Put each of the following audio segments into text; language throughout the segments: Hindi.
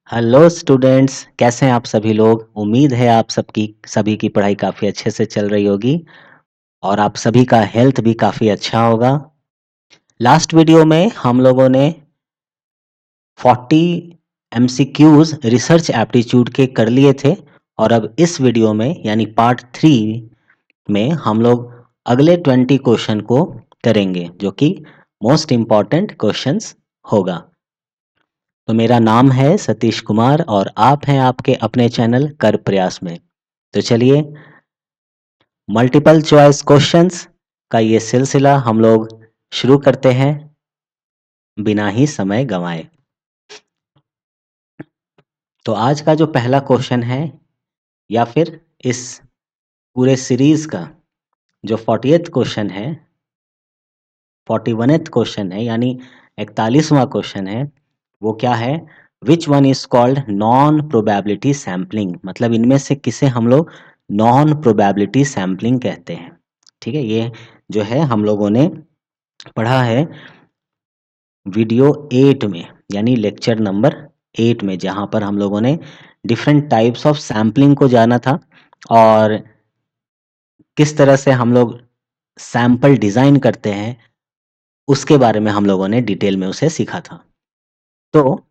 हेलो स्टूडेंट्स, कैसे हैं आप सभी लोग। उम्मीद है आप सबकी सभी की पढ़ाई काफ़ी अच्छे से चल रही होगी और आप सभी का हेल्थ भी काफ़ी अच्छा होगा। लास्ट वीडियो में हम लोगों ने 40 एमसीक्यूज रिसर्च एप्टीट्यूड के कर लिए थे और अब इस वीडियो में यानी पार्ट 3 में हम लोग अगले 20 क्वेश्चन को करेंगे जो कि मोस्ट इम्पॉर्टेंट क्वेश्चंस होगा। तो मेरा नाम है सतीश कुमार और आप हैं आपके अपने चैनल कर प्रयास में। तो चलिए मल्टीपल चॉइस क्वेश्चंस का ये सिलसिला हम लोग शुरू करते हैं बिना ही समय गंवाए। तो आज का जो पहला क्वेश्चन है या फिर इस पूरे सीरीज का जो 40th क्वेश्चन है, 41th क्वेश्चन है यानी 41वां क्वेश्चन है, वो क्या है? Which one is called non probability sampling. मतलब इनमें से किसे हम लोग नॉन प्रोबेबिलिटी सैम्पलिंग कहते हैं। ठीक है, ये जो है हम लोगों ने पढ़ा है वीडियो 8 में यानी लेक्चर नंबर 8 में, जहाँ पर हम लोगों ने डिफरेंट टाइप्स ऑफ सैम्पलिंग को जाना था और किस तरह से हम लोग सैंपल डिज़ाइन करते हैं उसके बारे में हम लोगों ने डिटेल में उसे सीखा था। तो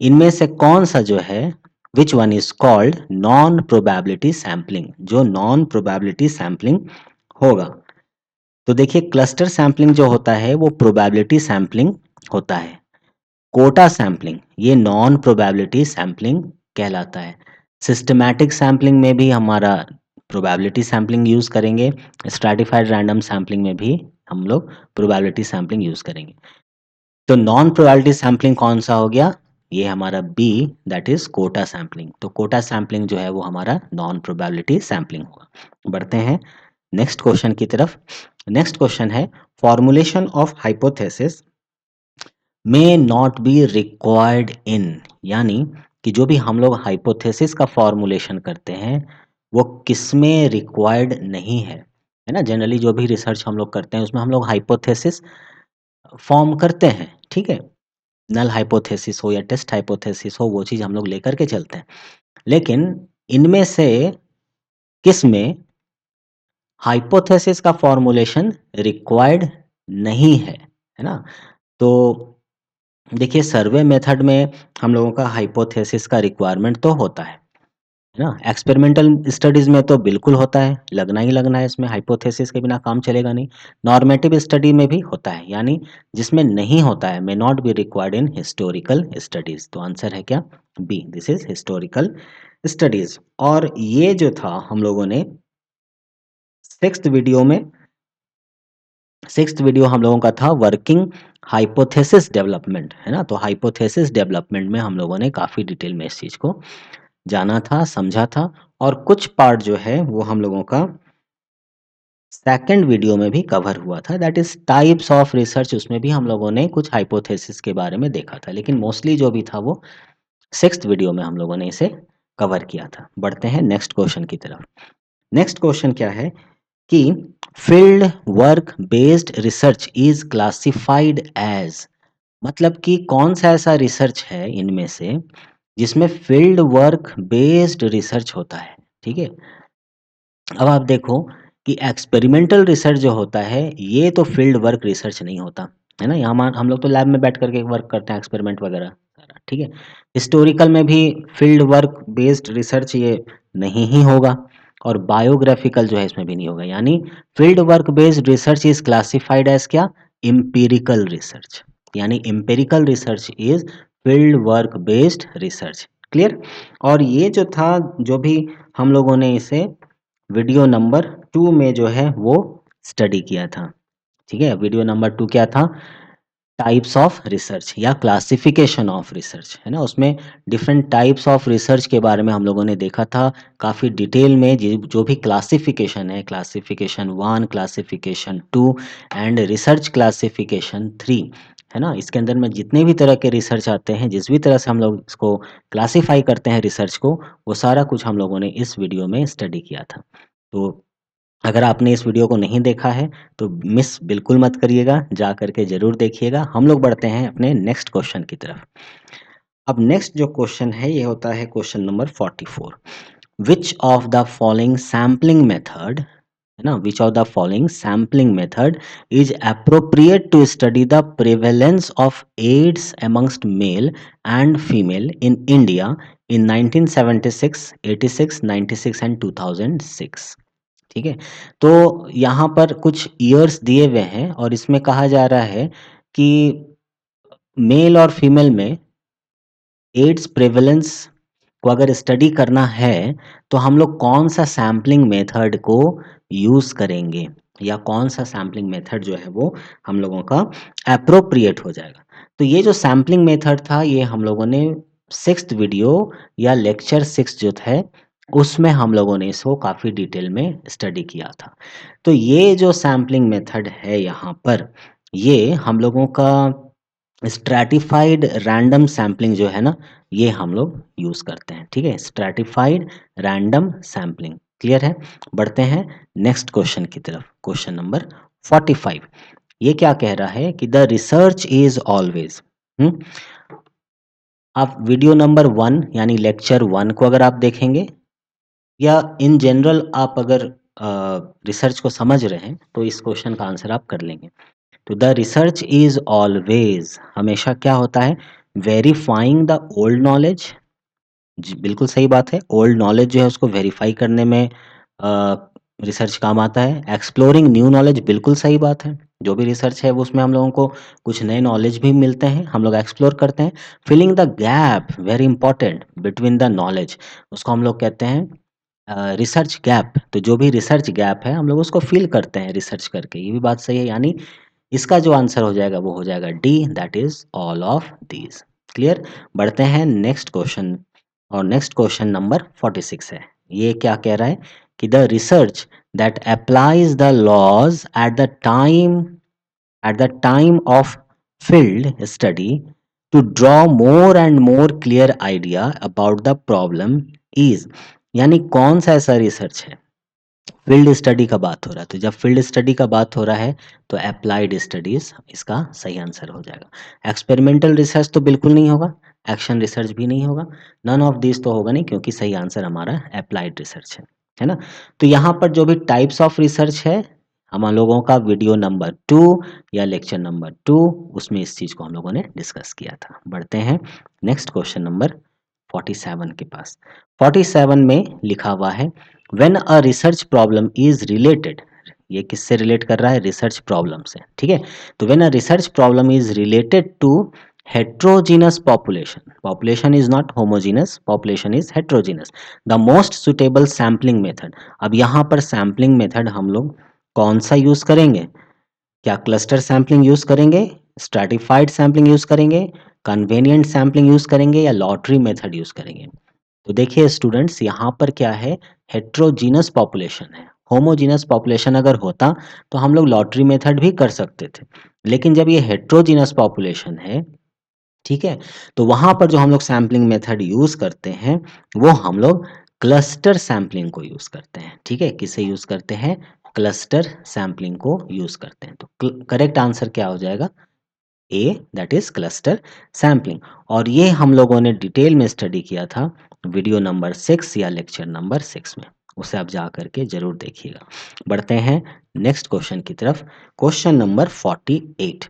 इनमें से कौन सा जो है which one is called non probability sampling, जो नॉन प्रोबेबिलिटी सैम्पलिंग होगा। तो देखिए क्लस्टर सैम्पलिंग जो होता है वो प्रोबेबिलिटी सैम्पलिंग होता है। कोटा सैम्पलिंग ये नॉन प्रोबेबिलिटी सैम्पलिंग कहलाता है। सिस्टमैटिक सैम्पलिंग में भी हमारा प्रोबेबिलिटी सैम्पलिंग यूज़ करेंगे। स्ट्रैटिफाइड रैंडम सैम्पलिंग में भी हम लोग प्रोबेबिलिटी सैम्पलिंग यूज़ करेंगे। तो नॉन प्रोबेबिलिटी सैम्पलिंग कौन सा हो गया? ये हमारा B, that is quota sampling. तो कोटा सैम्पलिंग जो है वो हमारा नॉन प्रोबेबिलिटी सैम्पलिंग होगा। बढ़ते हैं नेक्स्ट क्वेश्चन की तरफ। नेक्स्ट क्वेश्चन है formulation of hypothesis may not be required इन, यानी कि जो भी हम लोग हाइपोथेसिस का फॉर्मुलेशन करते हैं वो किस में रिक्वायर्ड नहीं है ना। जनरली जो भी रिसर्च हम लोग करते हैं उसमें हम लोग हाइपोथेसिस फॉर्म करते हैं, ठीक है। नल हाइपोथेसिस हो या टेस्ट हाइपोथेसिस हो, वो चीज़ हम लोग लेकर के चलते हैं। लेकिन इनमें से किस में हाइपोथेसिस का फॉर्मुलेशन रिक्वायर्ड नहीं है ना। तो देखिए सर्वे मेथड में हम लोगों का हाइपोथेसिस का रिक्वायरमेंट तो होता है ना। एक्सपेरिमेंटल स्टडीज में तो बिल्कुल होता है, लगना ही लगना है, इसमें हाइपोथेसिस के बिना काम चलेगा नहीं। नॉर्मेटिव स्टडी में भी होता है, यानी जिसमें नहीं होता है may not be required in historical studies. तो आंसर है क्या? B, this is historical studies. और ये जो था हम लोगों ने सिक्स्थ वीडियो हम लोगों का था वर्किंग हाइपोथेसिस डेवलपमेंट, है ना। तो हाइपोथेसिस डेवलपमेंट में हम लोगों ने काफ़ी डिटेल में इस चीज़ को जाना था, समझा था। और कुछ पार्ट जो है वो हम लोगों का सेकंड वीडियो में भी कवर हुआ था, that is types of research. उसमें भी हम लोगों ने कुछ हाइपोथेसिस के बारे में देखा था, लेकिन मोस्टली जो भी था वो सिक्स्थ वीडियो में हम लोगों ने इसे कवर किया था। बढ़ते हैं नेक्स्ट क्वेश्चन की तरफ। नेक्स्ट क्वेश्चन क्या है कि field work based research is classified as, मतलब कि कौन सा ऐसा रिसर्च है इनमें से जिसमें फील्ड वर्क बेस्ड रिसर्च होता है, ठीक है। अब आप देखो कि एक्सपेरिमेंटल रिसर्च जो होता है ये तो फील्ड वर्क रिसर्च नहीं होता, है ना। यहाँ हम लोग तो लैब में बैठ करके वर्क करते हैं, एक्सपेरिमेंट वगैरह सारा, ठीक है। हिस्टोरिकल में भी फील्ड वर्क बेस्ड रिसर्च ये नहीं ही होगा और बायोग्राफिकल जो है इसमें भी नहीं होगा। यानी field work based research is classified as क्या? Empirical research. यानी empirical research is field work based research. Clear? और ये जो था, जो भी हम लोगों ने इसे वीडियो नंबर 2 में जो है वो स्टडी किया था, ठीक है। वीडियो नंबर 2 क्या था? टाइप्स ऑफ रिसर्च या क्लासिफिकेशन ऑफ रिसर्च, है ना। उसमें डिफरेंट टाइप्स ऑफ रिसर्च के बारे में हम लोगों ने देखा था काफ़ी डिटेल में। जो भी क्लासिफिकेशन है, classification 1, classification 2 and research classification 3, है ना। इसके अंदर में जितने भी तरह के रिसर्च आते हैं, जिस भी तरह से हम लोग इसको क्लासिफाई करते हैं रिसर्च को, वो सारा कुछ हम लोगों ने इस वीडियो में स्टडी किया था। तो अगर आपने इस वीडियो को नहीं देखा है तो मिस बिल्कुल मत करिएगा, जा करके ज़रूर देखिएगा। हम लोग बढ़ते हैं अपने नेक्स्ट क्वेश्चन की तरफ। अब नेक्स्ट जो क्वेश्चन है ये होता है question number 44। Which of the following sampling method, है ना, which of the following sampling method is appropriate to study the prevalence of AIDS amongst male and female in India in 1976, 86, 96 and 2006। ठीक है, तो यहाँ पर कुछ ईयर्स दिए हुए हैं और इसमें कहा जा रहा है कि मेल और फीमेल में एड्स प्रेवलेंस को अगर स्टडी करना है, तो हम लोग कौन-सा सैंपलिंग मेथड को यूज़ करेंगे या कौन-सा सैंपलिंग मेथड जो है वो हम लोगों का एप्रोप्रिएट हो जाएगा। तो ये जो सैंपलिंग मेथड था ये हम लोगों ने 6th वीडियो या लेक्चर 6 जो है उसमें हम लोगों ने इसको काफ़ी डिटेल में स्टडी किया था। तो ये जो सैंपलिंग मेथड है यहाँ पर, ये हम लोगों का स्ट्रैटिफाइड रैंडम सैंपलिंग जो है ना, ये हम लोग यूज़ करते हैं। ठीक है, स्ट्रैटिफाइड रैंडम सैंपलिंग। क्लियर है? बढ़ते हैं नेक्स्ट क्वेश्चन की तरफ, क्वेश्चन नंबर 45। ये क्या कह रहा है कि द रिसर्च इज ऑलवेज, आप वीडियो नंबर 1 यानी लेक्चर 1 को अगर आप देखेंगे या इन जनरल आप अगर रिसर्च को समझ रहे हैं तो इस क्वेश्चन का आंसर आप कर लेंगे। तो द रिसर्च इज ऑलवेज, हमेशा क्या होता है, वेरीफाइंग द ओल्ड नॉलेज। जी बिल्कुल सही बात है, ओल्ड नॉलेज जो है उसको वेरीफाई करने में रिसर्च काम आता है। एक्सप्लोरिंग न्यू नॉलेज, बिल्कुल सही बात है, जो भी रिसर्च है वो उसमें हम लोगों को कुछ नए नॉलेज भी मिलते हैं, हम लोग एक्सप्लोर करते हैं। Filling the gap, very important, between the knowledge, उसको हम लोग कहते हैं रिसर्च गैप। तो जो भी रिसर्च गैप है हम लोग उसको फिल करते हैं रिसर्च करके, ये भी बात सही है। यानी इसका जो आंसर हो जाएगा वो हो जाएगा D, that is all of these. Clear? बढ़ते हैं नेक्स्ट क्वेश्चन, और नेक्स्ट क्वेश्चन नंबर 46 है। ये क्या कह रहा है कि the research that applies the laws at the time of field study to draw more and more clear idea about the problem is, यानी कौन सा ऐसा रिसर्च है, फील्ड स्टडी का बात हो रहा है, तो जब फील्ड स्टडी का बात हो रहा है तो अप्लाइड स्टडीज इसका सही आंसर हो जाएगा। एक्सपेरिमेंटल रिसर्च तो बिल्कुल नहीं होगा, एक्शन रिसर्च भी नहीं होगा, नन ऑफ दिस तो होगा नहीं, क्योंकि सही आंसर हमारा अप्लाइड रिसर्च है ना। तो यहाँ पर जो भी टाइप्स ऑफ रिसर्च है, हम लोगों का वीडियो नंबर 2 या लेक्चर नंबर 2 उसमें इस चीज़ को हम लोगों ने डिस्कस किया था। बढ़ते हैं नेक्स्ट क्वेश्चन नंबर 47 के पास। 47 में लिखा हुआ है when a research problem is related, ये किससे रिलेट कर रहा है, रिसर्च प्रॉब्लम से। ठीक है, तो when a research problem is related to heterogeneous population is not homogeneous, population is heterogeneous, the most suitable sampling method। अब यहाँ पर सैम्पलिंग मेथड हम लोग कौन सा यूज करेंगे, क्या क्लस्टर सैम्पलिंग यूज करेंगे, स्ट्रैटिफाइड सैम्पलिंग यूज करेंगे, कन्वेनिएंट सैम्पलिंग यूज करेंगे या लॉटरी मेथड यूज करेंगे। तो देखिए स्टूडेंट्स, यहाँ पर क्या है, हेट्रोजीनस पॉपुलेशन है। होमोजीनस पॉपुलेशन अगर होता तो हम लोग लॉटरी मेथड भी कर सकते थे, लेकिन जब ये हेट्रोजीनस पॉपुलेशन है, ठीक है, तो वहाँ पर जो हम लोग सैम्पलिंग मेथड यूज़ करते हैं वो हम लोग क्लस्टर सैम्पलिंग को यूज़ करते हैं। ठीक है, किसे यूज़ करते हैं, क्लस्टर सैम्पलिंग को यूज़ करते हैं। तो करेक्ट आंसर क्या हो जाएगा, ए, दैट इज क्लस्टर सैम्पलिंग। और ये हम लोगों ने डिटेल में स्टडी किया था वीडियो नंबर 6 या लेक्चर नंबर 6 में, उसे आप जा करके जरूर देखिएगा। बढ़ते हैं नेक्स्ट क्वेश्चन की तरफ, क्वेश्चन नंबर 48।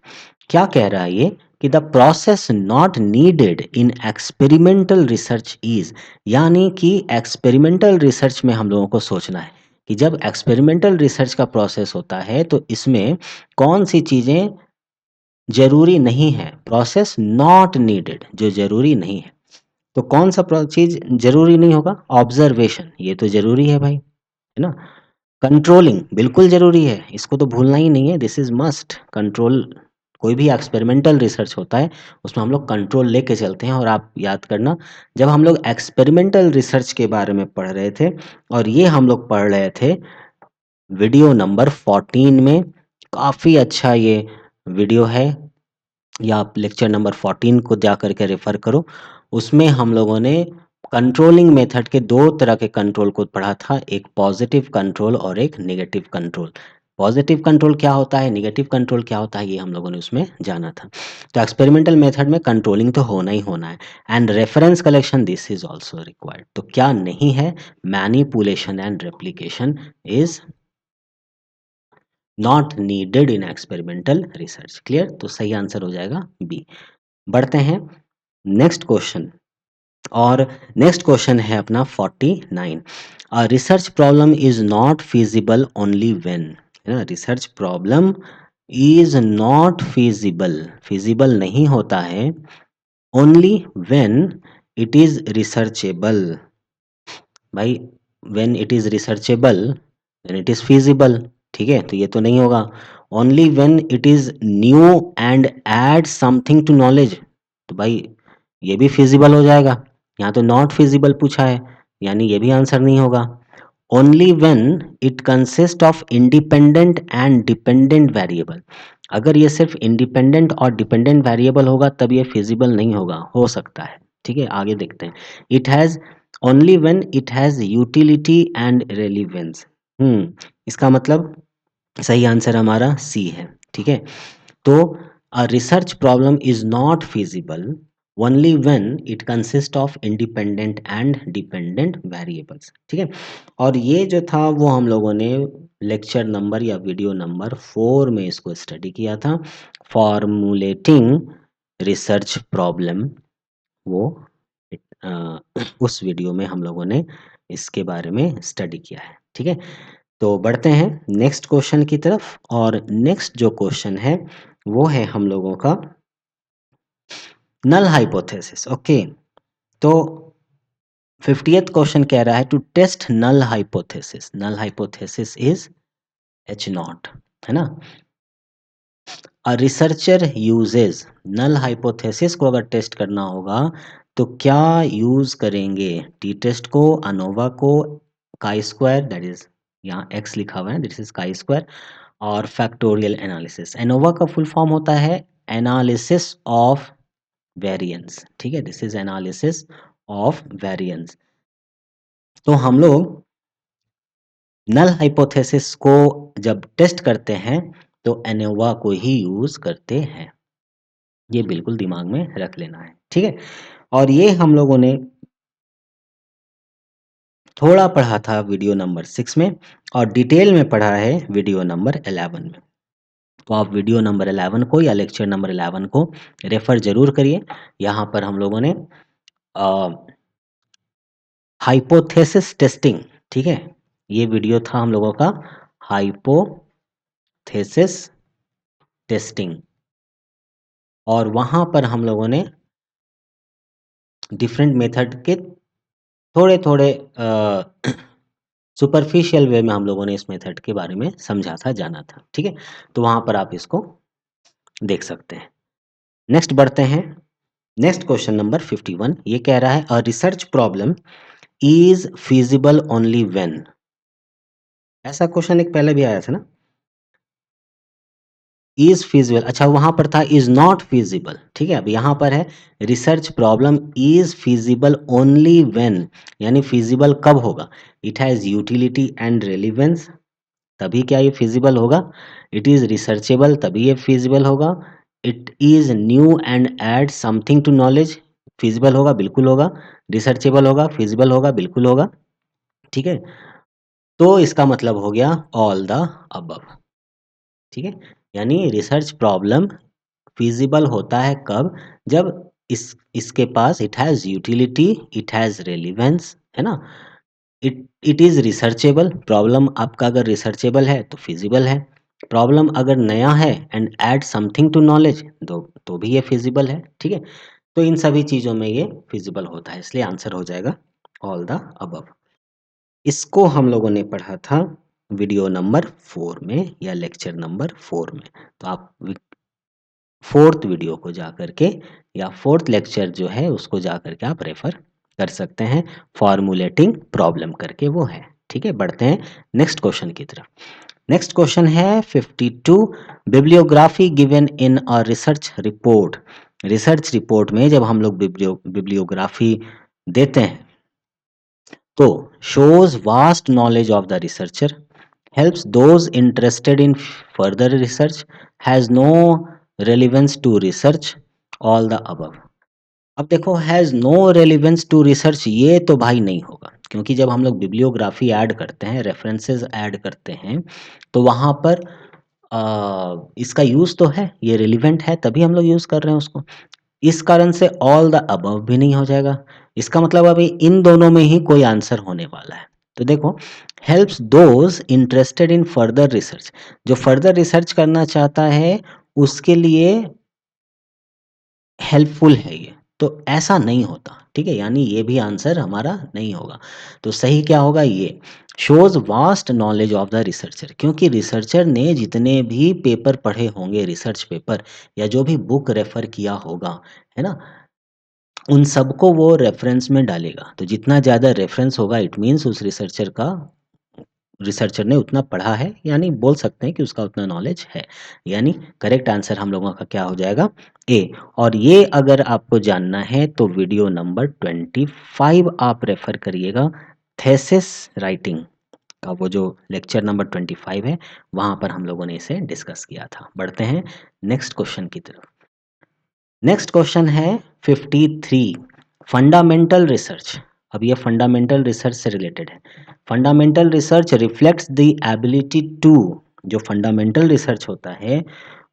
क्या कह रहा है ये कि the process not needed in experimental research is, यानी कि एक्सपेरिमेंटल रिसर्च में हम लोगों को सोचना है कि जब एक्सपेरिमेंटल रिसर्च का प्रोसेस होता है तो इसमें कौन सी चीज़ें ज़रूरी नहीं है, प्रोसेस नॉट नीडेड जो ज़रूरी नहीं है। तो कौन सा चीज़ ज़रूरी नहीं होगा, ऑब्जर्वेशन, ये तो ज़रूरी है भाई, है ना। कंट्रोलिंग बिल्कुल ज़रूरी है, इसको तो भूलना ही नहीं है, दिस इज़ मस्ट कंट्रोल। कोई भी एक्सपेरिमेंटल रिसर्च होता है उसमें हम लोग कंट्रोल लेके चलते हैं। और आप याद करना, जब हम लोग एक्सपेरिमेंटल रिसर्च के बारे में पढ़ रहे थे और ये हम लोग पढ़ रहे थे वीडियो नंबर 14 में, काफ़ी अच्छा ये वीडियो है, या आप लेक्चर नंबर 14 को जा करके रेफर करो। उसमें हम लोगों ने कंट्रोलिंग मेथड के दो तरह के कंट्रोल को पढ़ा था, एक पॉजिटिव कंट्रोल और एक नेगेटिव कंट्रोल। पॉजिटिव कंट्रोल क्या होता है, नेगेटिव कंट्रोल क्या होता है, ये हम लोगों ने उसमें जाना था। तो एक्सपेरिमेंटल मेथड में कंट्रोलिंग तो होना ही होना है and reference collection this is also required. तो क्या नहीं है, manipulation and replication is not needed in experimental research. Clear? तो सही आंसर हो जाएगा बी। बढ़ते हैं नेक्स्ट क्वेश्चन, और नेक्स्ट क्वेश्चन है अपना 49। Research problem is not feasible only when, है ना, research problem is not feasible, feasible नहीं होता है only when it is researchable. भाई when it is researchable then it is feasible, ठीक है, तो ये तो नहीं होगा। Only when it is new and add something to knowledge, तो भाई ये भी फिजिबल हो जाएगा। यहाँ तो नॉट फिजिबल पूछा है, यानी ये भी आंसर नहीं होगा। Only when it consist of independent and dependent variable, अगर ये सिर्फ इंडिपेंडेंट और डिपेंडेंट वेरिएबल होगा तब ये फिजिबल नहीं होगा, हो सकता है, ठीक है, आगे देखते हैं। It has only when it has utility and relevance, इसका मतलब सही आंसर हमारा सी है, ठीक है। तो अ research problem is not feasible only when it consist of independent and dependent variables, ठीक है। और ये जो था वो हम लोगों ने लेक्चर नंबर या वीडियो नंबर 4 में इसको स्टडी किया था, फॉर्मुलेटिंग रिसर्च प्रॉब्लम। वो अ, उस वीडियो में हम लोगों ने इसके बारे में स्टडी किया है, ठीक है। तो बढ़ते हैं नेक्स्ट क्वेश्चन की तरफ, और नेक्स्ट जो क्वेश्चन है वो है हम लोगों का नल हाइपोथेसिस। ओके, तो 50th क्वेश्चन कह रहा है to test null hypothesis, null hypothesis is H naught, है ना। A researcher uses, null hypothesis को अगर टेस्ट करना होगा तो क्या यूज करेंगे, टी टेस्ट को, अनोवा को, काई स्क्वायर, दैट इज यहाँ एक्स लिखा हुआ है, दिस इज काई स्क्वायर, और फैक्टोरियल एनालिसिस। एनोवा का फुल फॉर्म होता है एनालिसिस ऑफ वेरिएंस, ठीक है, this is analysis of variance. तो हम लोग नल हाइपोथेसिस को जब टेस्ट करते हैं तो एनोवा को ही यूज करते हैं, ये बिल्कुल दिमाग में रख लेना है, ठीक है। और ये हम लोगों ने थोड़ा पढ़ा था वीडियो नंबर 6 में, और डिटेल में पढ़ा है वीडियो नंबर 11 में। तो आप वीडियो नंबर 11 को या लेक्चर नंबर 11 को रेफर जरूर करिए। यहाँ पर हम लोगों ने हाइपोथेसिस टेस्टिंग, ठीक है, ये वीडियो था हम लोगों का हाइपोथेसिस टेस्टिंग, और वहाँ पर हम लोगों ने डिफरेंट मेथड के थोड़े थोड़े सुपरफिशियल वे में हम लोगों ने इस मेथड के बारे में समझा था, जाना था, ठीक है। तो वहाँ पर आप इसको देख सकते हैं। नेक्स्ट बढ़ते हैं, नेक्स्ट क्वेश्चन नंबर 51, ये कह रहा है अ research problem is feasible only when, ऐसा क्वेश्चन एक पहले भी आया था ना, इज फिजिबल, अच्छा वहां पर था इज नॉट फिजिबल, ठीक है। अब यहाँ पर है research problem is feasible only when, यानी फिजिबल कब होगा, it has utility and relevance, तभी क्या ये फिजिबल होगा, इट इज रिसर्चेबल, तभी ये फिजिबल होगा, it is new and add something to knowledge, feasible होगा, बिल्कुल होगा, रिसर्चेबल होगा, फिजिबल होगा, बिल्कुल होगा, ठीक है। तो इसका मतलब हो गया ऑल द अबव, ठीक है। यानी रिसर्च प्रॉब्लम फिजिबल होता है कब, जब इसके पास it has utility, it has relevance, है ना, इट इज रिसर्चेबल, प्रॉब्लम आपका अगर रिसर्चेबल है तो फिजिबल है, प्रॉब्लम अगर नया है and add something to knowledge तो भी ये फिजिबल है, ठीक है। तो इन सभी चीजों में ये फिजिबल होता है, इसलिए आंसर हो जाएगा ऑल द अबव। इसको हम लोगों ने पढ़ा था वीडियो नंबर 4 में या लेक्चर नंबर 4 में, तो आप फोर्थ वीडियो को जा करके या फोर्थ लेक्चर जो है उसको जा करके आप रेफर कर सकते हैं, फॉर्मुलेटिंग प्रॉब्लम करके वो है, ठीक है। बढ़ते हैं नेक्स्ट क्वेश्चन की तरफ। नेक्स्ट क्वेश्चन है 52, bibliography given in a research report, research report में जब हम लोग बिब्लियोग्राफी देते हैं तो shows vast knowledge of the researcher, helps those interested in further research, has no relevance to research, all the above. अब देखो has no relevance to research ये तो भाई नहीं होगा, क्योंकि जब हम लोग बिब्लियोग्राफी ऐड करते हैं, रेफरेंसेस ऐड करते हैं, तो वहाँ पर इसका यूज़ तो है, ये रिलेवेंट है तभी हम लोग यूज़ कर रहे हैं उसको। इस कारण से ऑल द अबव भी नहीं हो जाएगा। इसका मतलब अभी इन दोनों में ही कोई आंसर होने वाला है। तो देखो helps those interested in further research, जो फर्दर रिसर्च करना चाहता है उसके लिए हेल्पफुल है ये, तो ऐसा नहीं होता, ठीक है? यानी ये भी आंसर हमारा नहीं होगा। तो सही क्या होगा? ये shows vast knowledge of the researcher, क्योंकि रिसर्चर ने जितने भी पेपर पढ़े होंगे, रिसर्च पेपर या जो भी बुक रेफ़र किया होगा, है ना? उन सबको वो रेफ़रेंस में डालेगा। तो जितना ज़्यादा रेफ़रेंस होगा इट मीन्स उस रिसर्चर ने उतना पढ़ा है, यानी बोल सकते हैं कि उसका उतना नॉलेज है। यानी करेक्ट आंसर हम लोगों का क्या हो जाएगा? ए। और ये अगर आपको जानना है तो वीडियो नंबर 25 आप रेफर करिएगा, थेसिस राइटिंग का वो जो लेक्चर नंबर 25 है, वहाँ पर हम लोगों ने इसे डिस्कस किया था। बढ़ते हैं नेक्स्ट क्वेश्चन की तरफ। नेक्स्ट क्वेश्चन है 53, फंडामेंटल रिसर्च। अब ये फंडामेंटल रिसर्च से रिलेटेड है। Fundamental research reflects the ability to, जो फंडामेंटल रिसर्च होता है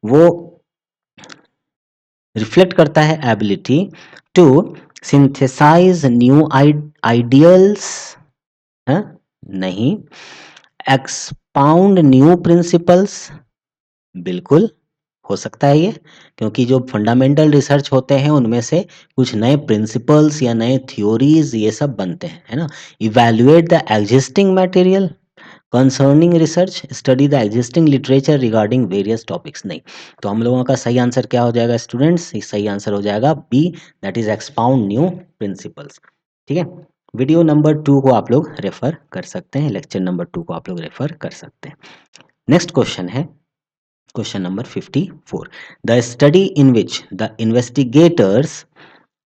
वो रिफ्लेक्ट करता है ability to synthesize new ideals, है नहीं, एक्सपाउंड न्यू प्रिंसिपल्स, बिल्कुल हो सकता है ये, क्योंकि जो फंडामेंटल रिसर्च होते हैं उनमें से कुछ नए प्रिंसिपल्स या नए थ्योरीज ये सब बनते हैं, है ना? Evaluate the existing material concerning research, study the existing literature regarding various topics, नहीं। तो हम लोगों का सही आंसर क्या हो जाएगा स्टूडेंट्स? सही आंसर हो जाएगा B, that is expound new principles. ठीक है, वीडियो नंबर 2 को आप लोग रेफर कर सकते हैं, लेक्चर नंबर 2 को आप लोग रेफर कर सकते हैं। नेक्स्ट क्वेश्चन है question number 54, the study in which the investigators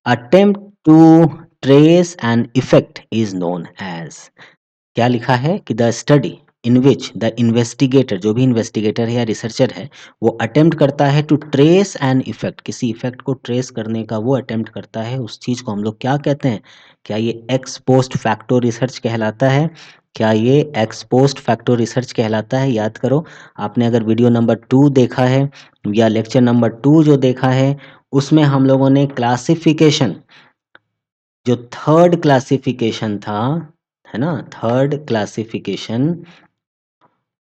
attempt to trace an effect is known as. क्या लिखा है कि the study in which the investigator, जो भी इन्वेस्टिगेटर है या रिसर्चर है, वो अटेम्प्ट करता है टू ट्रेस एन इफेक्ट, किसी इफेक्ट को ट्रेस करने का वो अटेम्प्ट करता है, उस चीज को हम लोग क्या कहते हैं? क्या ये एक्स पोस्ट फैक्टो रिसर्च कहलाता है? क्या ये एक्स पोस्ट फैक्टो रिसर्च कहलाता है? याद करो, आपने अगर वीडियो नंबर 2 देखा है या लेक्चर नंबर 2 जो देखा है, उसमें हम लोगों ने क्लासिफिकेशन, जो थर्ड क्लासिफिकेशन था, है ना, थर्ड क्लासिफिकेशन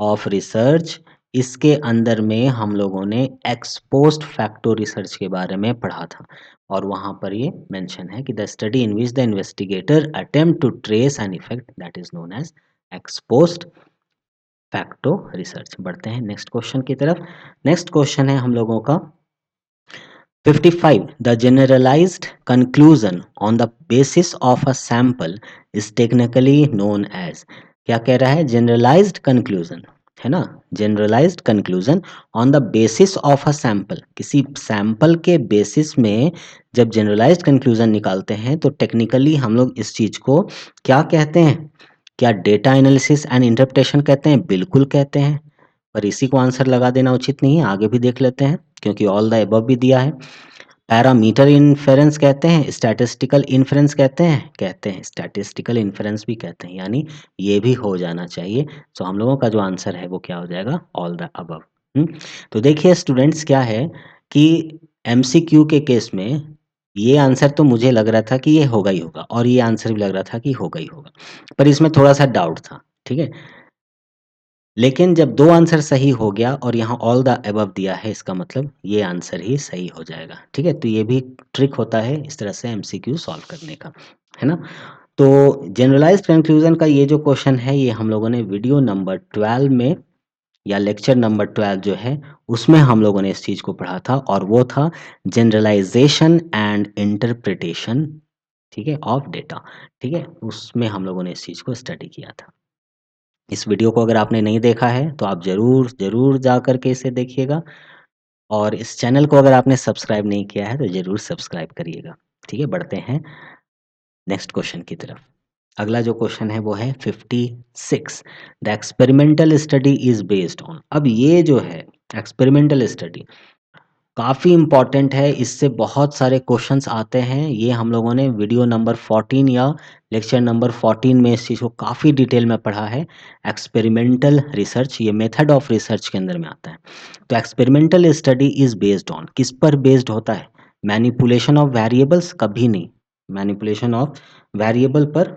ऑफ रिसर्च, इसके अंदर में हम लोगों ने एक्स पोस्ट फैक्टो रिसर्च के बारे में पढ़ा था, और वहाँ पर ये मेंशन है कि the study in which the investigator attempt to trace an effect that is known as ex post facto research. बढ़ते हैं नेक्स्ट क्वेश्चन की तरफ। नेक्स्ट क्वेश्चन है हम लोगों का 55, the generalized conclusion on the basis of a sample is technically known as। क्या कह रहा है? generalized conclusion, है ना, generalized conclusion on the basis of a sample, किसी सैंपल के बेसिस में जब generalized conclusion निकालते हैं तो टेक्निकली हम लोग इस चीज को क्या कहते हैं? क्या डेटा एनालिसिस एंड इंटरप्रिटेशन कहते हैं? बिल्कुल कहते हैं, पर इसी को आंसर लगा देना उचित नहीं है, आगे भी देख लेते हैं, क्योंकि ऑल द अबव भी दिया है। पैरामीटर इन्फेरेंस कहते हैं, स्टैटिस्टिकल इन्फेरेंस कहते हैं स्टैटिस्टिकल इन्फेरेंस भी कहते हैं, यानी ये भी हो जाना चाहिए। सो हम लोगों का जो आंसर है वो क्या हो जाएगा? All the above. तो देखिए स्टूडेंट्स, क्या है कि एमसीक्यू के केस में ये आंसर तो मुझे लग रहा था कि ये होगा ही होगा, और ये आंसर भी लग रहा था कि होगा ही होगा, पर इसमें थोड़ा सा डाउट था, ठीक है। लेकिन जब 2 आंसर सही हो गया और यहाँ ऑल द अबव दिया है, इसका मतलब ये आंसर ही सही हो जाएगा, ठीक है। तो ये भी ट्रिक होता है इस तरह से एमसीक्यू सॉल्व करने का, है ना। तो जनरलाइज्ड कंक्लूजन का ये जो क्वेश्चन है, ये हम लोगों ने वीडियो नंबर 12 में या लेक्चर नंबर 12 जो है उसमें हम लोगों ने इस चीज़ को पढ़ा था, और वो था जनरलाइजेशन एंड इंटरप्रिटेशन, ठीक है, ऑफ डेटा, ठीक है। उसमें हम लोगों ने इस चीज़ को स्टडी किया था। इस वीडियो को अगर आपने नहीं देखा है तो आप ज़रूर ज़रूर जा कर के इसे देखिएगा, और इस चैनल को अगर आपने सब्सक्राइब नहीं किया है तो ज़रूर सब्सक्राइब करिएगा, ठीक है। बढ़ते हैं नेक्स्ट क्वेश्चन की तरफ। अगला जो क्वेश्चन है वो है 56। The experimental study is based on. अब ये जो है एक्सपेरिमेंटल स्टडी काफ़ी इम्पॉर्टेंट है, इससे बहुत सारे क्वेश्चंस आते हैं। ये हम लोगों ने वीडियो नंबर 14 या लेक्चर नंबर 14 में इस चीज़ को काफ़ी डिटेल में पढ़ा है। एक्सपेरिमेंटल रिसर्च ये मेथड ऑफ रिसर्च के अंदर में आता है। तो experimental study is based on, किस पर बेस्ड होता है? Manipulation of variables? कभी नहीं। मैनिपुलेशन ऑफ वेरिएबल पर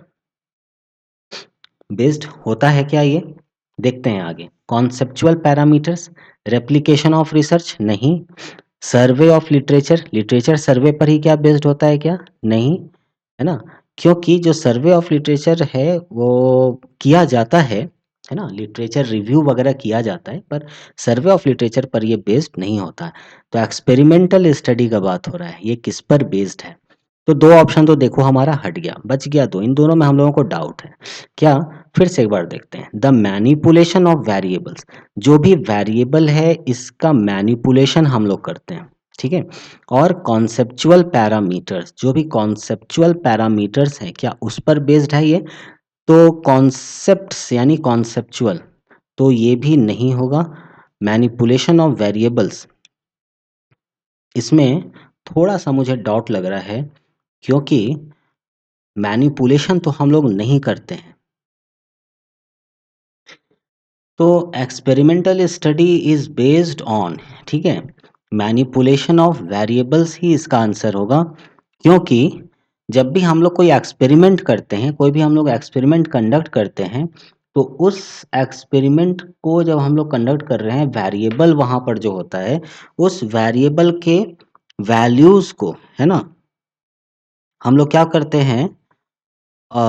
बेस्ड होता है क्या ये? देखते हैं आगे। Conceptual parameters? Replication of research? नहीं। Survey of literature? Literature survey पर ही क्या बेस्ड होता है क्या? नहीं, है ना? क्योंकि जो सर्वे ऑफ लिटरेचर है वो किया जाता है ना? लिटरेचर रिव्यू वगैरह किया जाता है, पर सर्वे ऑफ लिटरेचर पर ये बेस्ड नहीं होता है। तो एक्सपेरिमेंटल स्टडी का बात हो रहा है, ये किस पर बेस्ड है? तो दो ऑप्शन तो देखो हमारा हट गया, बच गया दो। इन दोनों में हम लोगों को डाउट है क्या? फिर से एक बार देखते हैं। द मैनिपुलेशन ऑफ वेरिएबल्स, जो भी वेरिएबल है इसका मैनिपुलेशन हम लोग करते हैं, ठीक है। और कॉन्सेप्चुअल पैरामीटर्स, जो भी कॉन्सेप्चुअल पैरामीटर्स हैं क्या उस पर बेस्ड है ये? तो कॉन्सेप्ट्स यानी कॉन्सेप्चुअल, तो ये भी नहीं होगा। मैनिपुलेशन ऑफ वेरिएबल्स, इसमें थोड़ा सा मुझे डाउट लग रहा है, क्योंकि मैनिपुलेशन तो हम लोग नहीं करते हैं। तो experimental study is based on, ठीक है, मैनिपुलेशन ऑफ वेरिएबल्स ही इसका आंसर होगा। क्योंकि जब भी हम लोग कोई एक्सपेरिमेंट करते हैं, कोई भी हम लोग एक्सपेरिमेंट कंडक्ट करते हैं, तो उस एक्सपेरिमेंट को जब हम लोग कंडक्ट कर रहे हैं, वेरिएबल वहाँ पर जो होता है, उस वेरिएबल के वैल्यूज़ को, है ना, हम लोग क्या करते हैं, अ,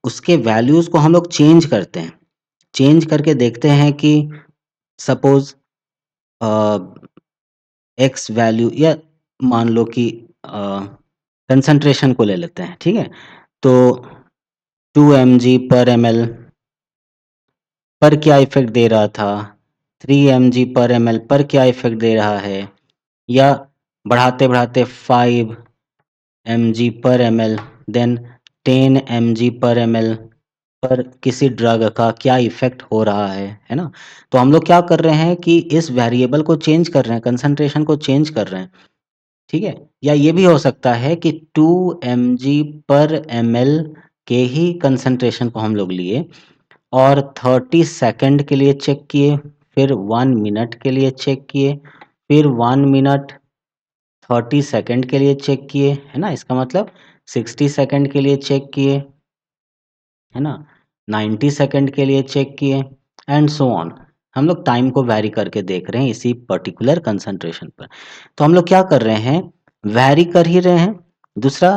उसके वैल्यूज़ को हम लोग चेंज करते हैं। चेंज करके देखते हैं कि सपोज़ एक्स वैल्यू, या मान लो कि कंसंट्रेशन को ले लेते हैं, ठीक है। तो 2 mg पर ml पर क्या इफ़ेक्ट दे रहा था, 3 mg पर ml पर क्या इफ़ेक्ट दे रहा है, या बढ़ाते-बढ़ाते 5 mg पर ml, देन 10 mg पर ml पर किसी ड्रग का क्या इफ़ेक्ट हो रहा है ना? तो हम लोग क्या कर रहे हैं कि इस वेरिएबल को चेंज कर रहे हैं, कंसंट्रेशन को चेंज कर रहे हैं, ठीक है? या ये भी हो सकता है कि 2 mg पर ml के ही कंसंट्रेशन को हम लोग लिए और 30 सेकंड के लिए चेक किए, फिर 1 मिनट के लिए चेक किए, फिर 1 मिनट 30 सेकंड के लिए चेक किए, है ना? इसका मतलब 60 सेकंड के लिए चेक किए, है ना? 90 सेकंड के लिए चेक किए एंड सो ऑन। हम लोग टाइम को वैरी करके देख रहे हैं इसी पर्टिकुलर कंसंट्रेशन पर। तो हम लोग क्या कर रहे हैं, वैरी कर ही रहे हैं। दूसरा,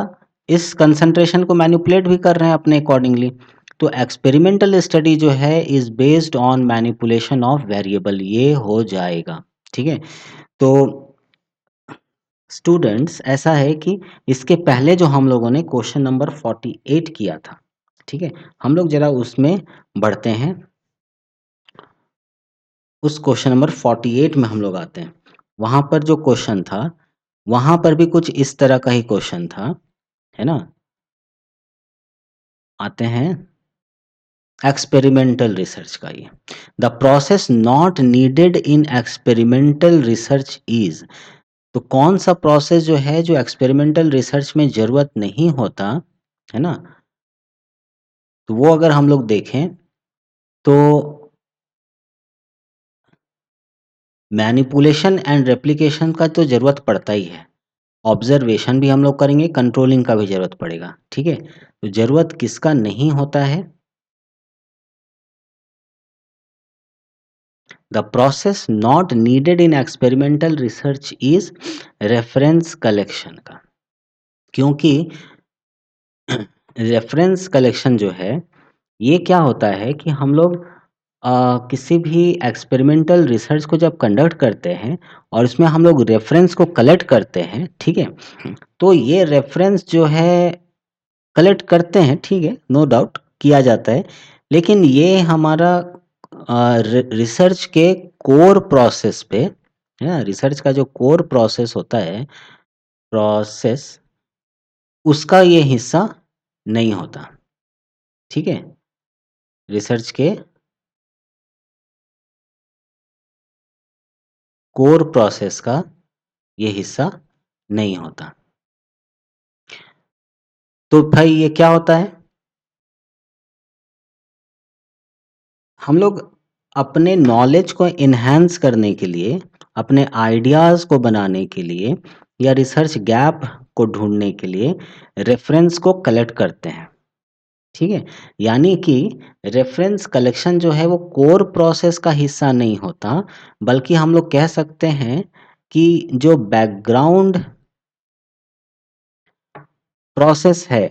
इस कंसंट्रेशन को मैनिपुलेट भी कर रहे हैं अपने अकॉर्डिंगली। तो एक्सपेरिमेंटल स्टडी जो है is based on manipulation of variable, ये हो जाएगा, ठीक है। तो स्टूडेंट्स ऐसा है कि इसके पहले जो हम लोगों ने क्वेश्चन नंबर 48 किया था, ठीक है, हम लोग जरा उसमें बढ़ते हैं। उस क्वेश्चन नंबर 48 में हम लोग आते हैं। वहां पर जो क्वेश्चन था, वहां पर भी कुछ इस तरह का ही क्वेश्चन था, है ना। आते हैं एक्सपेरिमेंटल रिसर्च का। ये the process not needed in experimental research is, तो कौन सा प्रोसेस जो है जो एक्सपेरिमेंटल रिसर्च में ज़रूरत नहीं होता, है ना? तो वो अगर हम लोग देखें तो मैनिपुलेशन एंड रेप्लिकेशन का तो ज़रूरत पड़ता ही है। ऑब्जर्वेशन भी हम लोग करेंगे, कंट्रोलिंग का भी ज़रूरत पड़ेगा, ठीक है? तो ज़रूरत किसका नहीं होता है? The process not needed in experimental research is reference collection का। क्योंकि रेफरेंस कलेक्शन जो है, ये क्या होता है कि हम लोग किसी भी एक्सपेरिमेंटल रिसर्च को जब कंडक्ट करते हैं और इसमें हम लोग रेफरेंस को कलेक्ट करते हैं, ठीक है, तो ये रेफरेंस जो है कलेक्ट करते हैं, ठीक है, नो डाउट किया जाता है, लेकिन ये हमारा रिसर्च के कोर प्रोसेस पे, है ना, रिसर्च का जो कोर प्रोसेस होता है, प्रोसेस, उसका ये हिस्सा नहीं होता। ठीक है? रिसर्च के कोर प्रोसेस का ये हिस्सा नहीं होता। तो भाई ये क्या होता है? हम लोग अपने नॉलेज को एनहांस करने के लिए, अपने आइडियाज़ को बनाने के लिए या रिसर्च गैप को ढूँढने के लिए रेफ़रेंस को कलेक्ट करते हैं, ठीक है? यानी कि रेफ़रेंस कलेक्शन जो है वो कोर प्रोसेस का हिस्सा नहीं होता, बल्कि हम लोग कह सकते हैं कि जो बैकग्राउंड प्रोसेस है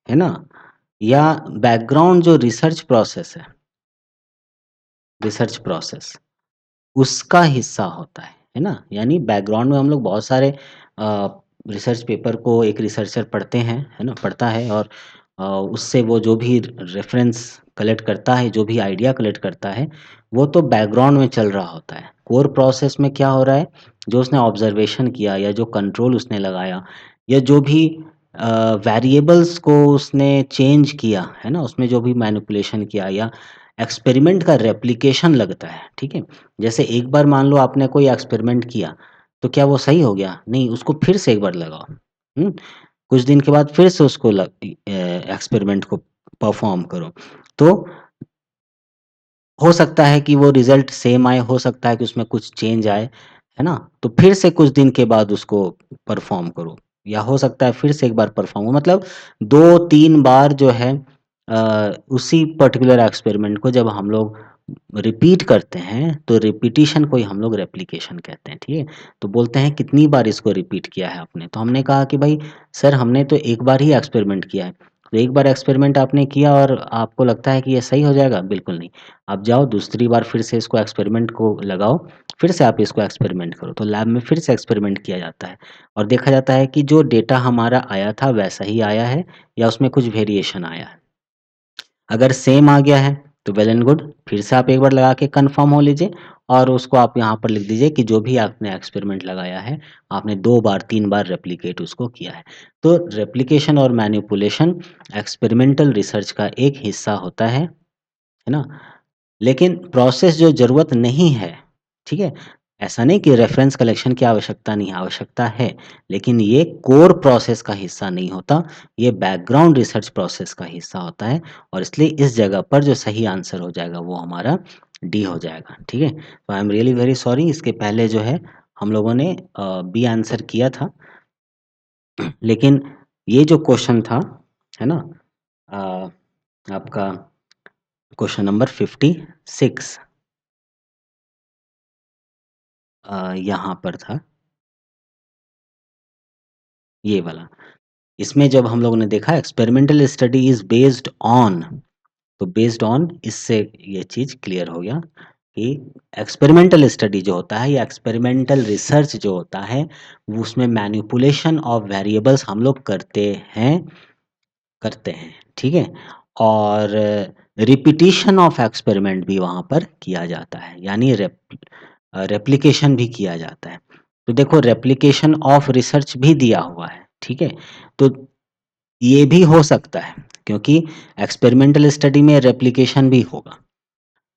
ना? या बैकग्राउंड जो रिसर्च प्रोसेस उसका हिस्सा होता है ना? यानी बैकग्राउंड में हम लोग बहुत सारे रिसर्च पेपर को एक रिसर्चर पढ़ते हैं, है ना? पढ़ता है और उससे वो जो भी रेफ़रेंस कलेक्ट करता है, जो भी आइडिया कलेक्ट करता है, वो तो बैकग्राउंड में चल रहा होता है। कोर प्रोसेस में क्या हो रहा है, जो उसने ऑब्ज़र्वेशन किया या जो कंट्रोल उसने लगाया या जो भी वेरिएबल्स को उसने चेंज किया, है ना? उसमें जो भी मैनिपुलेशन किया या एक्सपेरिमेंट का रेप्लिकेशन लगता है, ठीक है? जैसे एक बार मान लो आपने कोई एक्सपेरिमेंट किया, तो क्या वो सही हो गया? नहीं, उसको फिर से एक बार लगाओ। हुँ? कुछ दिन के बाद फिर से उसको एक्सपेरिमेंट को परफ़ॉर्म करो। तो हो सकता है कि वो रिज़ल्ट सेम आए, हो सकता है कि उसमें कुछ चेंज आए, है ना? तो फिर से कुछ दिन के बाद उसको परफ़ॉर्म करो या हो सकता है फिर से एक बार परफ़ॉर्म हो मतलब 2-3 बार जो है उसी पर्टिकुलर एक्सपेरिमेंट को जब हम लोग रिपीट करते हैं, तो रिपिटिशन को ही हम लोग रेप्लिकेशन कहते हैं, ठीक है? तो बोलते हैं कितनी बार इसको रिपीट किया है आपने? तो हमने कहा कि भाई सर हमने तो एक बार ही एक्सपेरिमेंट किया है। तो एक बार एक्सपेरिमेंट आपने किया और आपको लगता है कि ये सही हो जाएगा? बिल्कुल नहीं। आप जाओ दूसरी बार फिर से इसको एक्सपेरिमेंट को लगाओ, फिर से आप इसको एक्सपेरिमेंट करो। तो लैब में फिर से एक्सपेरिमेंट किया जाता है और देखा जाता है कि जो डेटा हमारा आया था वैसा ही आया है या उसमें कुछ वेरिएशन आया है। अगर सेम आ गया है तो वेल एंड गुड, फिर से आप एक बार लगा के कंफर्म हो लीजिए और उसको आप यहाँ पर लिख दीजिए कि जो भी आपने एक्सपेरिमेंट लगाया है, आपने 2 बार 3 बार रेप्लिकेट उसको किया है। तो रेप्लिकेशन और मैनिपुलेशन एक्सपेरिमेंटल रिसर्च का एक हिस्सा होता है ना? लेकिन प्रोसेस जो ज़रूरत नहीं है, ठीक है? ऐसा नहीं कि रेफ़रेंस कलेक्शन की आवश्यकता नहीं है, आवश्यकता है, लेकिन ये कोर प्रोसेस का हिस्सा नहीं होता, ये बैकग्राउंड रिसर्च प्रोसेस का हिस्सा होता है और इसलिए इस जगह पर जो सही आंसर हो जाएगा वो हमारा डी हो जाएगा, ठीक है? तो I am really very sorry इसके पहले जो है हम लोगों ने बी आंसर किया था, लेकिन ये जो क्वेश्चन था, है ना? अ, आपका क्वेश्चन नंबर 56 यहाँ पर था, ये वाला। इसमें जब हम लोगों ने देखा experimental study is based on तो बेस्ड ऑन इससे ये चीज़ क्लियर हो गया कि एक्सपेरिमेंटल स्टडी जो होता है या एक्सपेरिमेंटल रिसर्च जो होता है, वो उसमें मैनिपुलेशन ऑफ वेरिएबल्स हम लोग करते हैं, ठीक है? और रिपिटिशन ऑफ एक्सपेरिमेंट भी वहाँ पर किया जाता है, यानी रेप्लिकेशन भी किया जाता है। तो देखो रेप्लिकेशन ऑफ रिसर्च भी दिया हुआ है, ठीक है? तो ये भी हो सकता है क्योंकि एक्सपेरिमेंटल स्टडी में रेप्लिकेशन भी होगा।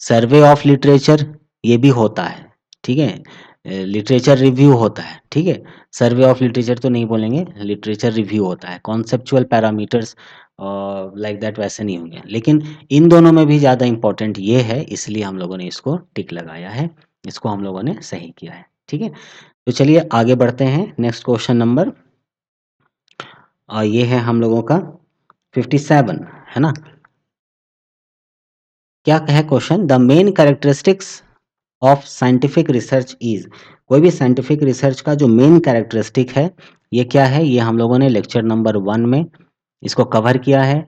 सर्वे ऑफ लिटरेचर ये भी होता है, ठीक है? लिटरेचर रिव्यू होता है, ठीक है? सर्वे ऑफ लिटरेचर तो नहीं बोलेंगे, लिटरेचर रिव्यू होता है। कॉन्सेप्चुअल पैरामीटर्स लाइक दैट वैसे नहीं होंगे। लेकिन इन दोनों में भी ज़्यादा इम्पोर्टेंट ये है, इसलिए हम लोगों ने इसको टिक लगाया है। इसको हम लोगों ने सही किया है, ठीक है? तो चलिए आगे बढ़ते हैं। नेक्स्ट क्वेश्चन नंबर ये है हम लोगों का 57 है ना? क्या है question? The main characteristics of scientific research is कोई भी साइंटिफिक रिसर्च का जो मेन कैरेक्टरिस्टिक है ये क्या है? ये हम लोगों ने लेक्चर नंबर 1 में इसको कवर किया है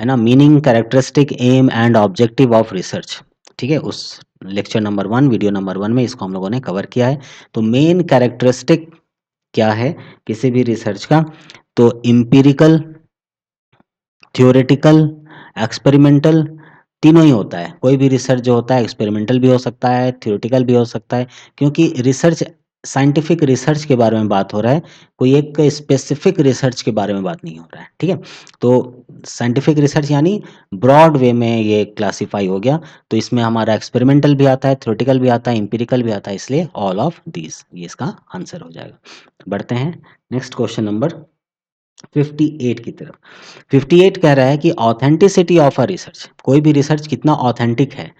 ना? Meaning, characteristic, aim and objective of research, ठीक है? उस लेक्चर नंबर 1 वीडियो नंबर 1 में इसको हम लोगों ने कवर किया है। तो मेन कैरेक्टरिस्टिक क्या है किसी भी रिसर्च का? तो एम्पिरिकल, थ्योरेटिकल, एक्सपेरिमेंटल तीनों ही होता है। कोई भी रिसर्च जो होता है एक्सपेरिमेंटल भी हो सकता है, थ्योरेटिकल भी हो सकता है क्योंकि रिसर्च साइंटिफिक रिसर्च के बारे में बात हो रहा है, कोई एक स्पेसिफिक रिसर्च के बारे में बात नहीं हो रहा है, ठीक है? तो साइंटिफिक रिसर्च यानी ब्रॉड वे में ये क्लासिफाई हो गया, तो इसमें हमारा एक्सपेरिमेंटल भी आता है, थ्योरेटिकल भी आता है, एम्पिरिकल भी आता है, इसलिए ऑल ऑफ दीज ये इसका आंसर हो जाएगा। बढ़ते हैं नेक्स्ट क्वेश्चन नंबर 58 की तरफ। 58 कह रहा है कि ऑथेंटिसिटी ऑफ अ रिसर्च, कोई भी रिसर्च कितना ऑथेंटिक है,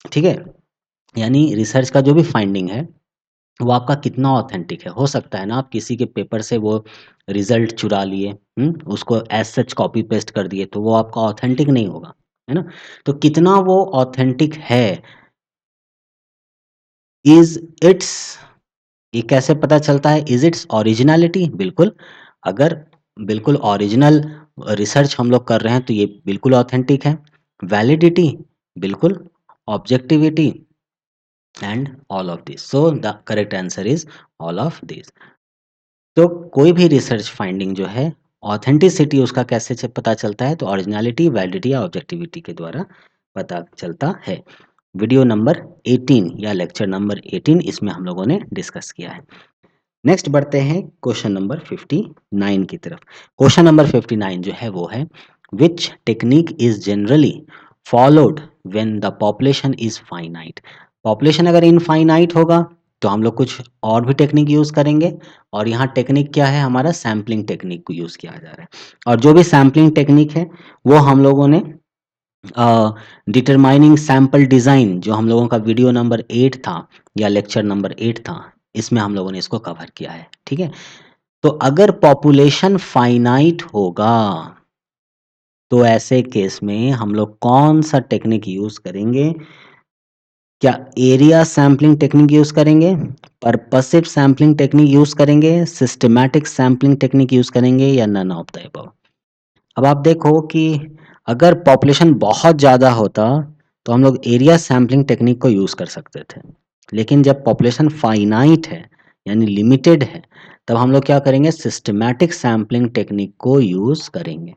ठीक है, यानी रिसर्च का जो भी फाइंडिंग है वो आपका कितना ऑथेंटिक है। हो सकता है ना आप किसी के पेपर से वो रिजल्ट चुरा लिए, उसको एज सच कॉपी पेस्ट कर दिए, तो वो आपका ऑथेंटिक नहीं होगा, है ना। तो कितना वो ऑथेंटिक है, इज इट्स, ये कैसे पता चलता है, इज इट्स ओरिजिनलिटी, बिल्कुल, अगर बिल्कुल ओरिजिनल रिसर्च हम लोग कर रहे हैं तो ये बिल्कुल ऑथेंटिक है। वैलिडिटी, बिल्कुल, objectivity, and all of this, so the correct answer is all of this. तो कोई भी रिसर्च फाइंडिंग जो है, ऑथेंटिसिटी उसका कैसे पता चलता है, तो ओरिजिनलिटी, वैलिडिटी या ऑब्जेक्टिविटी के द्वारा पता चलता है। वीडियो नंबर 18 या लेक्चर नंबर 18 इसमें हम लोगों ने डिस्कस किया है। नेक्स्ट बढ़ते हैं क्वेश्चन नंबर 59 की तरफ। क्वेश्चन नंबर 59 जो है वो है, which technique is generally followed when the population is finite. Population अगर इनफाइनाइट होगा तो हम लोग कुछ और भी टेक्निक यूज करेंगे, और यहाँ टेक्निक क्या है, हमारा सैम्पलिंग टेक्निक को यूज किया जा रहा है। और जो भी सैम्पलिंग टेक्निक है वो हम लोगों ने डिटरमाइनिंग सैम्पल डिजाइन, जो हम लोगों का वीडियो नंबर 8 था या लेक्चर नंबर 8 था, इसमें हम लोगों ने इसको कवर किया है, ठीक है। तो अगर पॉपुलेशन फाइनाइट होगा तो ऐसे केस में हम लोग कौन सा टेक्निक यूज करेंगे, क्या एरिया सैम्पलिंग टेक्निक यूज करेंगे, पर्पसिव सैम्पलिंग टेक्निक यूज करेंगे, सिस्टमैटिक सैम्पलिंग टेक्निक यूज करेंगे, या नन ऑफ द अबव। अब आप देखो कि अगर पॉपुलेशन बहुत ज़्यादा होता तो हम लोग एरिया सैम्पलिंग टेक्निक को यूज़ कर सकते थे, लेकिन जब पॉपुलेशन फाइनाइट है यानी लिमिटेड है, तब हम लोग क्या करेंगे, सिस्टमैटिक सैम्पलिंग टेक्निक को यूज़ करेंगे,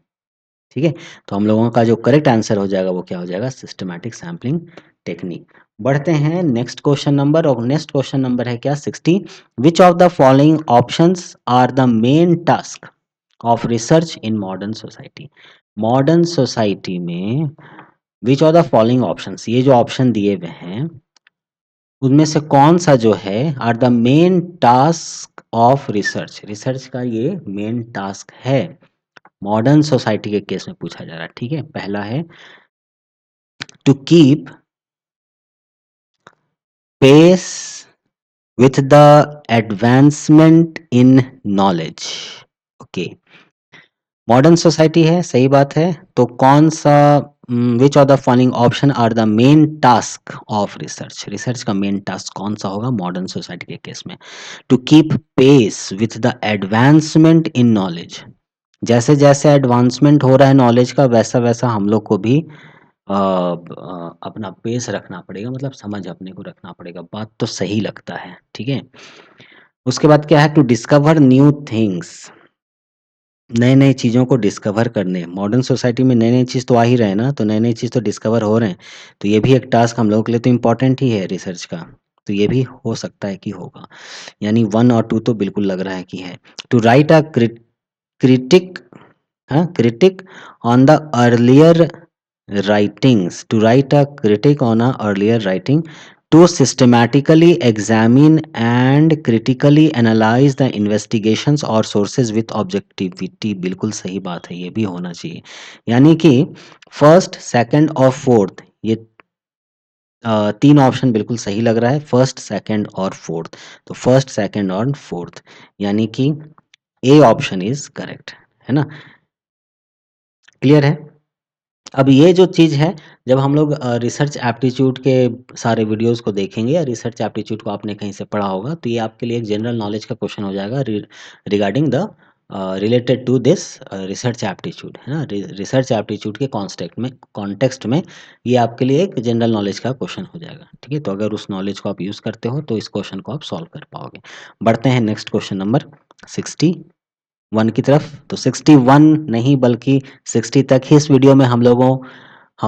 ठीक है। तो हम लोगों का जो करेक्ट आंसर हो जाएगा वो क्या हो जाएगा, सिस्टमैटिक सैम्पलिंग टेक्निक। बढ़ते हैं नेक्स्ट क्वेश्चन नंबर, और नेक्स्ट क्वेश्चन नंबर है क्या, 60। Which of the following options are the main task of research in modern society. Modern society में which of the following options, ये जो ऑप्शन दिए हुए हैं उनमें से कौन सा जो है, are the main task of research, research का ये मेन टास्क है, मॉडर्न सोसाइटी के केस में पूछा जा रहा है, ठीक है। पहला है to keep pace with the advancement in knowledge, okay. Modern society है, सही बात है, तो कौन सा, which of the following option are the main task of research, research का मेन टास्क कौन सा होगा मॉडर्न सोसाइटी के केस में, to keep pace with the advancement in knowledge, जैसे जैसे एडवांसमेंट हो रहा है नॉलेज का वैसा वैसा हम लोग को भी अपना पेस रखना पड़ेगा, मतलब समझ अपने को रखना पड़ेगा, बात तो सही लगता है, ठीक है। उसके बाद क्या है, टू डिस्कवर न्यू थिंग्स, नए नए चीज़ों को डिस्कवर करने, मॉडर्न सोसाइटी में नई नई चीज़ तो आ ही रहे हैं ना, तो नई नई चीज़ तो डिस्कवर हो रहे हैं, तो ये भी एक टास्क हम लोगों के लिए तो इम्पोर्टेंट ही है रिसर्च का, तो ये भी हो सकता है कि होगा, यानी 1 और 2 तो बिल्कुल लग रहा है कि है। टू राइट अ क्रिटिक, हाँ, critic on the earlier writings, to write a critic on a earlier writing, to systematically examine and critically analyze the investigations or sources with objectivity, बिल्कुल सही बात है, ये भी होना चाहिए, यानी कि फर्स्ट सेकंड और फोर्थ ये तीन ऑप्शन बिल्कुल सही लग रहा है, फर्स्ट सेकंड और फोर्थ, तो फर्स्ट सेकंड और फोर्थ, यानी कि ए ऑप्शन इज करेक्ट, है ना, क्लियर है। अब ये जो चीज़ है, जब हम लोग रिसर्च एप्टीट्यूड के सारे वीडियोस को देखेंगे या रिसर्च एप्टीट्यूड को आपने कहीं से पढ़ा होगा, तो ये आपके लिए एक जनरल नॉलेज का क्वेश्चन हो जाएगा regarding the related to this research aptitude, है ना। रिसर्च एप्टीट्यूड के कॉन्टेक्स्ट में ये आपके लिए एक जनरल नॉलेज का क्वेश्चन हो जाएगा, ठीक है। तो अगर उस नॉलेज को आप यूज़ करते हो तो इस क्वेश्चन को आप सॉल्व कर पाओगे। बढ़ते हैं नेक्स्ट क्वेश्चन नंबर 61 की तरफ। तो 61 नहीं बल्कि 60 तक ही इस वीडियो में हम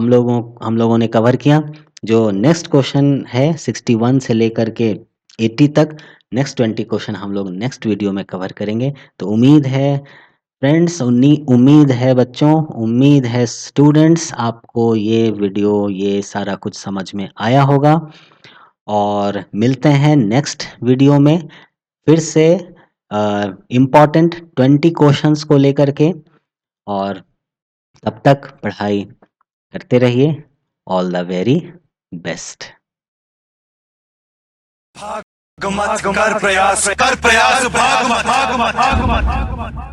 लोगों ने कवर किया। जो नेक्स्ट क्वेश्चन है 61 से लेकर के 80 तक, नेक्स्ट 20 क्वेश्चन हम लोग नेक्स्ट वीडियो में कवर करेंगे। तो उम्मीद है फ्रेंड्स उम्मीद है बच्चों, उम्मीद है स्टूडेंट्स आपको ये वीडियो, ये सारा कुछ समझ में आया होगा और मिलते हैं नेक्स्ट वीडियो में फिर से इम्पोर्टेंट 20 क्वेश्चंस को लेकर के और तब तक पढ़ाई करते रहिए। All the very best. भाग मत कर प्रयास, कर प्रयास भाग मत।